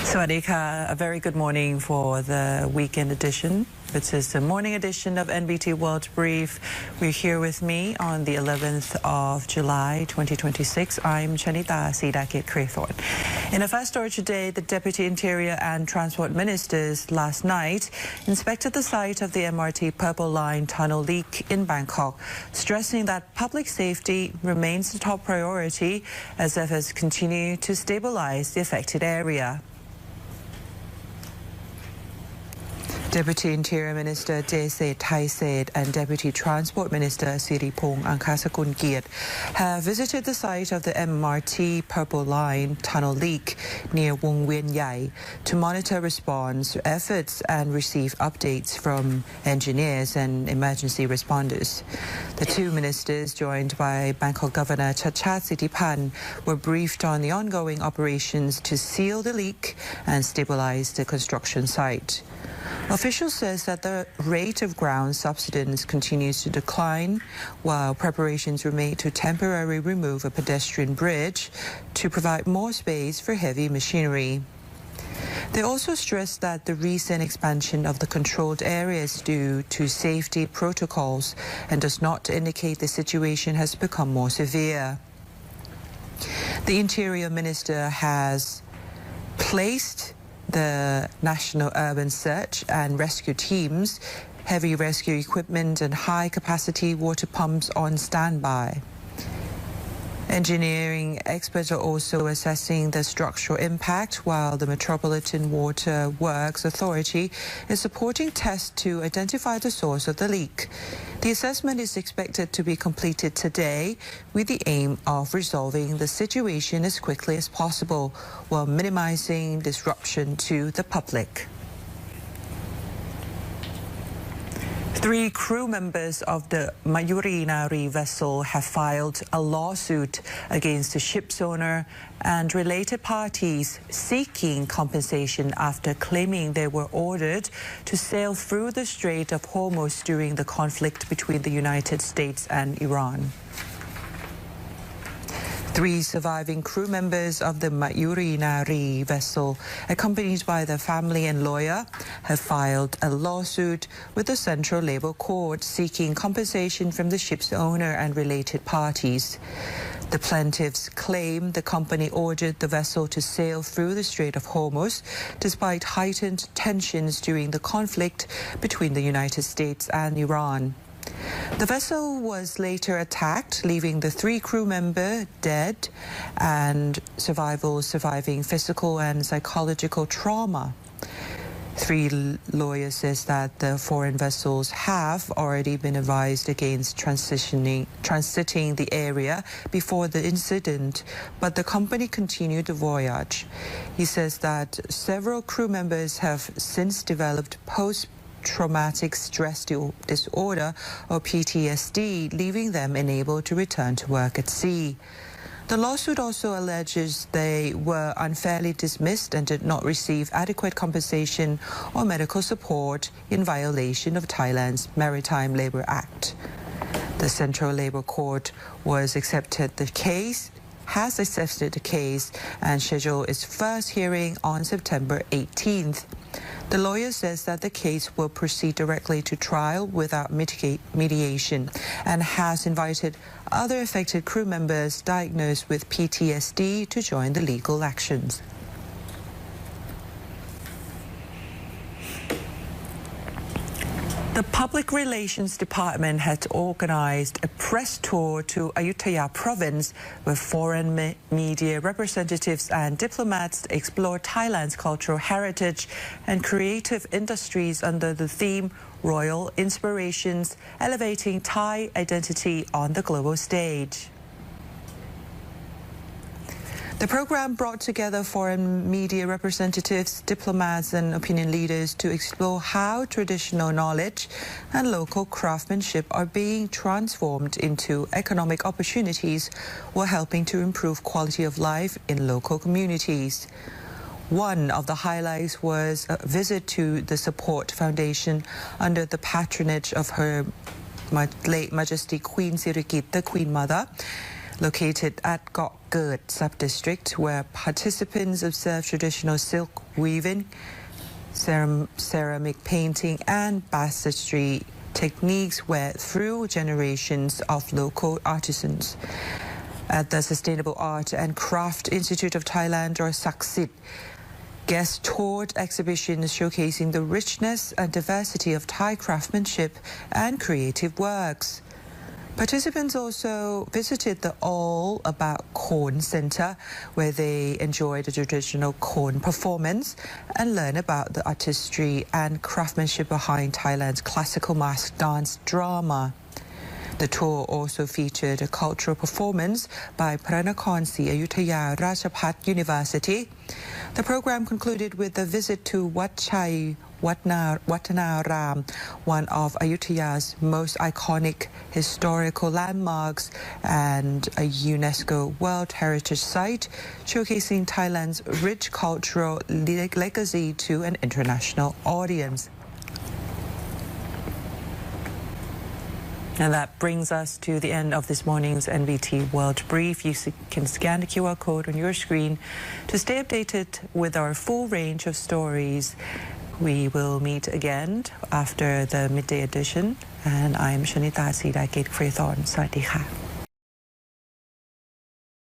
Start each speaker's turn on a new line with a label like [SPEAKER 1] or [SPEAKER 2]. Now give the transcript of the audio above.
[SPEAKER 1] Sawadika, a very good morning for the weekend edition. This is the morning edition of NBT World Brief. We're here with me on the 11th of July 2026. I'm Chanita Sidakit Craythorne. In a first story today, the Deputy Interior and Transport Ministers last night inspected the site of the MRT Purple Line tunnel leak in Bangkok, stressing that public safety remains the top priority as efforts continue to stabilize the affected area. Deputy Interior Minister Thai Seth and Deputy Transport Minister Siripong Angkasakul have visited the site of the MRT Purple Line tunnel leak near Wong Wien Yai to monitor response efforts and receive updates from engineers and emergency responders. The two ministers, joined by Bangkok Governor Chachat Sitipan, were briefed on the ongoing operations to seal the leak and stabilize the construction site. Officials says that the rate of ground subsidence continues to decline, while preparations were made to temporarily remove a pedestrian bridge to provide more space for heavy machinery. They also stressed that the recent expansion of the controlled area is due to safety protocols and does not indicate the situation has become more severe. The Interior Minister has placed the National Urban Search and Rescue Teams, heavy rescue equipment and high-capacity water pumps on standby. Engineering experts are also assessing the structural impact, while the Metropolitan Water Works Authority is supporting tests to identify the source of the leak. The assessment is expected to be completed today with the aim of resolving the situation as quickly as possible while minimizing disruption to the public. 3 crew members of the MAYUREE vessel have filed a lawsuit against the ship's owner and related parties seeking compensation after claiming they were ordered to sail through the Strait of Hormuz during the conflict between the United States and Iran. 3 surviving crew members of the MAYUREE vessel, accompanied by their family and lawyer, have filed a lawsuit with the Central Labour Court seeking compensation from the ship's owner and related parties. The plaintiffs claim the company ordered the vessel to sail through the Strait of Hormuz despite heightened tensions during the conflict between the United States and Iran. The vessel was later attacked, leaving the 3 crew members dead and surviving physical and psychological trauma. 3 lawyers says that the foreign vessels have already been advised against transiting the area before the incident, but the company continued the voyage. He says that several crew members have since developed post-traumatic stress disorder or PTSD, leaving them unable to return to work at sea. The lawsuit also alleges they were unfairly dismissed and did not receive adequate compensation or medical support in violation of Thailand's Maritime Labour Act. The Central Labour Court has accepted the case and scheduled its first hearing on September 18th. The lawyer says that the case will proceed directly to trial without mediation and has invited other affected crew members diagnosed with PTSD to join the legal actions. The Public Relations Department has organized a press tour to AYUTTHAYA province where foreign media representatives and diplomats explore Thailand's cultural heritage and creative industries under the theme Royal Inspirations, elevating Thai identity on the global stage. The program brought together foreign media representatives, diplomats and opinion leaders to explore how traditional knowledge and local craftsmanship are being transformed into economic opportunities while helping to improve quality of life in local communities. One of the highlights was a visit to the Support Foundation under the patronage of Her late Majesty Queen Sirikit, the Queen Mother, located at Got Gert sub-district, where participants observe traditional silk weaving, ceramic painting and bassetry techniques were through generations of local artisans. At the Sustainable Art and Craft Institute of Thailand, or SAKSIT, guests toured exhibitions showcasing the richness and diversity of Thai craftsmanship and creative works. Participants also visited the All About Khon Center, where they enjoyed a traditional Khon performance and learned about the artistry and craftsmanship behind Thailand's classical mask dance drama. The tour also featured a cultural performance by Pranakon Sri AYUTTHAYA Rajapat University. The program concluded with a visit to Wat Chai Wattanaram, one of Ayutthaya's most iconic historical landmarks and a UNESCO World Heritage Site, showcasing Thailand's rich cultural legacy to an international audience. And that brings us to the end of this morning's NBT World Brief. You can scan the QR code on your screen to stay updated with our full range of stories. We will meet again after the midday edition. And I'm Shanita Sirakit Freethorn. Sawasdee ka.